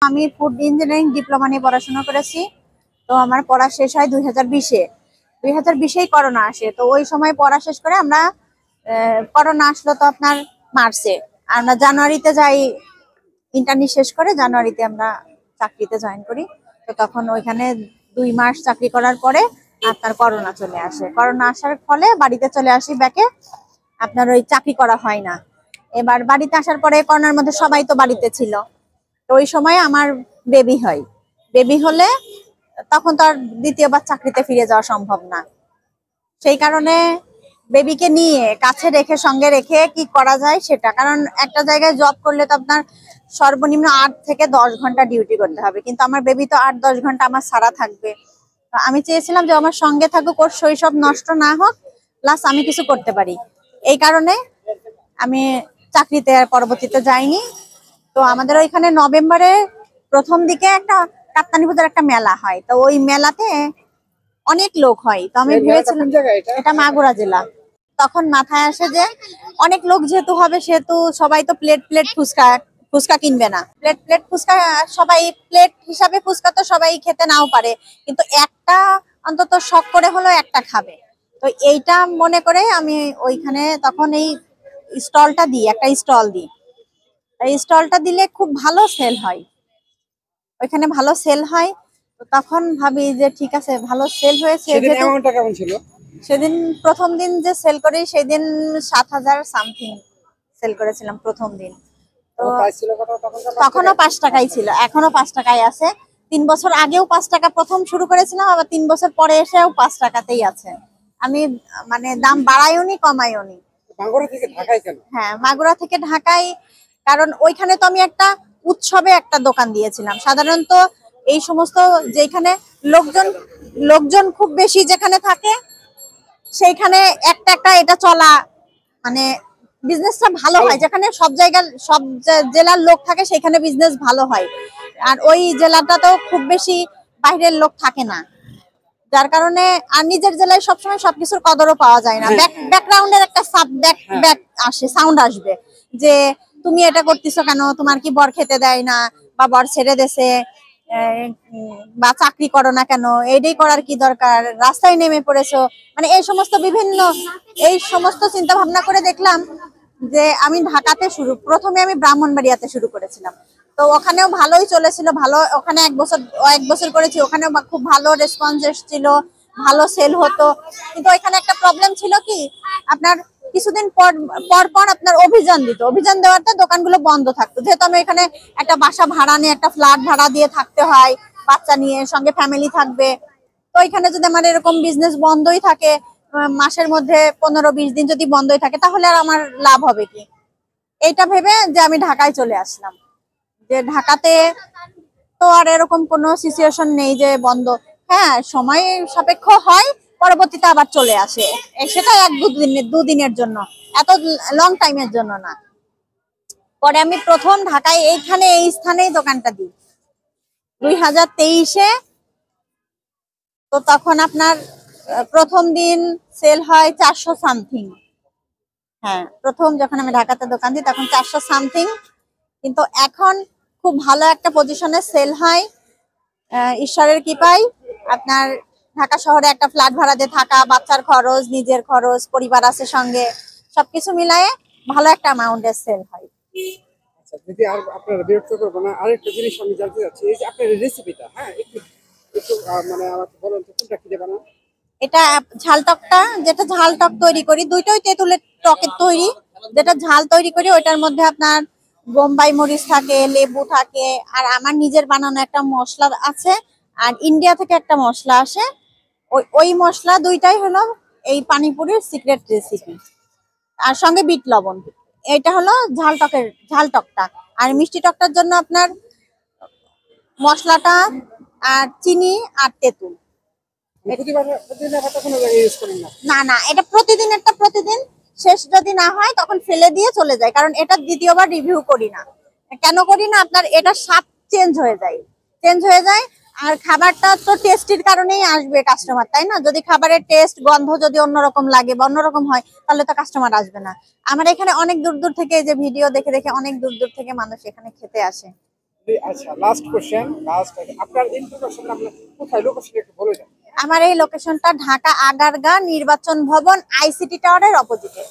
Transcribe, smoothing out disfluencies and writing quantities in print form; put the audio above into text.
আমি food engineering diploma নিয়ে পড়াশোনা করেছি। তো আমার পড়া শেষ হয় 2020-এ। 2020-এই করোনা আসে। তো ওই সময় পড়া শেষ করে আমরা করোনা আসলো তো আপনার মার্চে, আমরা জানুয়ারিতে যাই। ইন্টার্নি শেষ করে জানুয়ারিতে আমরা চাকরিতে জয়েন করি। তো তখন ওইখানে 2 মাস চাকরি করার পরে আপনার করোনা চলে আসে। করোনা আসার ফলে বাড়িতে চলে আসি ব্যাকে। আপনার ওই চাকরি করা হয় না। এবার বাড়িতে আসার পরে করোনার মধ্যে সবাই তো বাড়িতে ছিল। তো ওই সময় আমার বেবি হয়। বেবি হলে তখন তো আর দ্বিতীয়বার চাকরিতে ফিরে যাওয়া সম্ভব না। সেই কারণে বেবিকে নিয়ে কাছে রেখে সঙ্গে রেখে কি করা যায় সেটা, কারণ একটা জায়গায় জব করলে তো আপনার সর্বনিম্ন 8 থেকে 10 ঘন্টা ডিউটি করতে হবে, কিন্তু আমার বেবি তো 8-10 ঘন্টা আমার ছাড়া থাকবে। আমি চেয়েছিলাম যে আমার সঙ্গে থাকুক, ওর শৈশব নষ্ট না হোক, প্লাস আমি কিছু করতে পারি। এই কারণে আমি চাকরিতে পরবর্তীতে যাইনি। তো আমাদের ওইখানে নভেম্বরে প্রথম দিকে একটা কাপ্তানি পূজার একটা মেলা হয়। তো ওই মেলাতে অনেক লোক হয়। তো আমি ভেবেছিলাম, এটা মাগুরা জেলা। তখন মাথায় আসে যে অনেক লোক যেহেতু হবে, সেহেতু সবাই তো প্লেট প্লেট ফুচকা কিনবে না। প্লেট প্লেট ফুচকা সবাই প্লেট হিসাবে ফুচকা তো সবাই খেতে নাও পারে, কিন্তু একটা অন্তত শখ করে হলো একটা খাবে। তো এইটা মনে করে আমি ওইখানে তখন এই স্টলটা দিই, একটা স্টল দিই। এই স্টলটা দিলে খুব ভালো সেল হয়, ওইখানে ভালো সেল হয়। তো তখন ভাবি যে ঠিক আছে, ভালো সেল হয়েছে। সেদিন প্রথম দিন যে সেল করি সেদিন 7,000 সামথিং সেল করেছিলাম প্রথম দিন। তো তখনও 5 টাকাই ছিল, এখনো 5 টাকায় আছে। 3 বছর আগেও 5 টাকা প্রথম শুরু করেছিলাম, আবার 3 বছর পরে এসেও 5 টাকাতেই আছে। আমি মানে দাম বাড়াইও নি কমাইও নি। মাগুরা থেকে ঢাকায় কেন? হ্যাঁ, মাগুরা থেকে ঢাকায়, কারণ ওইখানে তো আমি একটা উৎসবে একটা দোকান দিয়েছিলাম। সাধারণত এই সমস্ত যেখানে লোকজন খুব বেশি যেখানে থাকে সেইখানে একটা এটা চলা মানে বিজনেসটা ভালো হয়। যেখানে সব জায়গার সব জেলার লোক থাকে সেখানে বিজনেস ভালো হয়। আর ওই জেলাটা তো খুব বেশি বাইরের লোক থাকে না, যার কারণে আর নিজের জেলায় সবসময় সবকিছুর কদরও পাওয়া যায় না। ব্যাকগ্রাউন্ডের একটা ব্যাক আসে, সাউন্ড আসবে যে তুমি এটা করতেছো কেন, তোমার কি বর খেতে দেয় না, বা বর ছেড়ে দেছে, বা চাকরি করো না কেন, এইটাই করার কি দরকার, রাস্তায় নেমে পড়েছো, মানে এই সমস্ত চিন্তা ভাবনা করে দেখলাম যে আমি ঢাকাতে প্রথমে আমি ব্রাহ্মণবাড়িয়াতে শুরু করেছিলাম। তো ওখানেও ভালোই চলেছিল, ভালো। ওখানে এক বছর করেছি, ওখানে খুব ভালো রেসপন্স এসেছিল, ভালো সেল হতো। কিন্তু ওইখানে একটা প্রবলেম ছিল কি, আপনার কিছুদিন পর আপনার অভিযান দেওয়াতে দোকানগুলো বন্ধ থাকতো। যেহেতু আমি এখানে একটা বাসা ভাড়া নিয়ে, একটা ফ্ল্যাট ভাড়া দিয়ে থাকতে হয়, বাচ্চা নিয়ে, সঙ্গে ফ্যামিলি থাকবে। তো এখানে যদি আমার এরকম বিজনেস বন্ধই থাকে, মাসের মধ্যে 15-20 দিন যদি বন্ধই থাকে, তাহলে আর আমার লাভ হবে কি? এইটা ভেবে যে আমি ঢাকায় চলে আসলাম। যে ঢাকাতে তো আর এরকম কোনো সিচুয়েশন নেই যে বন্ধ। হ্যাঁ, সময় সাপেক্ষ হয়, পরবর্তীতে আবার চলে আসে। সেটা 1-2 দিনের জন্য, এত লং টাইমের জন্য না। পরে আমি প্রথম ঢাকায় এইখানে এই স্থানেই দোকানটা দিই 2023-এ। তো তখন আপনার প্রথম দিন সেল হয় 400 সামথিং। হ্যাঁ, প্রথম যখন আমি ঢাকাতে দোকান দিই তখন 400 সামথিং, কিন্তু এখন খুব ভালো একটা পজিশনে সেল হয় ঈশ্বরের কৃপায়। আপনার ঢাকা শহরে একটা ফ্ল্যাট ভাড়া দিয়ে থাকা, বাচ্চার খরচ, নিজের খরচ, পরিবার আছে সঙ্গে, সবকিছু মিলায়ে ভালো একটা অ্যামাউন্টের সেল হয়। আচ্ছা দিদি, আর আপনারা বিরক্ত করবো না, আরেকটা জিনিস আমি জানতে চাচ্ছি, এই যে আপনার রেসিপিটা, হ্যাঁ একটু মানে আমাকে বলেন তো কোনটা কি দেবেন? এটা ঝালটকটা, যেটা ঝালটক তৈরি করি, দুইটাই তেঁতুলের টকের তৈরি। যেটা ঝাল তৈরি করি ওইটার মধ্যে আপনার বোম্বাই মরিচ থাকে, লেবু থাকে, আর আমার নিজের বানানো একটা মশলা আছে, আর ইন্ডিয়া থেকে একটা মশলা আসে। ওই মশলা দুইটাই হলো এই পানিপুরির সিক্রেট রেসিপি, আর সঙ্গে বিট লবণ। এটা হলো ঝালটকটা। আর মিষ্টি টকটার জন্য আপনার মশলাটা আর চিনি আর তেঁতুল। না না, এটা প্রতিদিন শেষ যদি না হয় তখন ফেলে দিয়ে চলে যায়, কারণ এটা দ্বিতীয়বার রিভিউ করি না। কেন করি না, আপনার এটা স্বাদ চেঞ্জ হয়ে যায়। আর খাবারটা তো টেস্টির কারণেই আসবে কাস্টমার, তাই না? যদি খাবারের টেস্ট গন্ধ যদি অন্যরকম লাগে বা অন্যরকম হয়, তাহলে তো কাস্টমার আসবে না। আমার এখানে অনেক দূর থেকে, যে ভিডিও দেখে অনেক দূর থেকে মানুষ এখানে খেতে আসে। আচ্ছা, লাস্ট কোশ্চেন, আপনার ইন্ট্রোডাকশন, আপনার কোথায় লোকেশন একটু বলে দেন। আমার এই লোকেশনটা ঢাকা আগারগাঁ নির্বাচন ভবন আইসিটি টাওয়ারের অপোজিটে।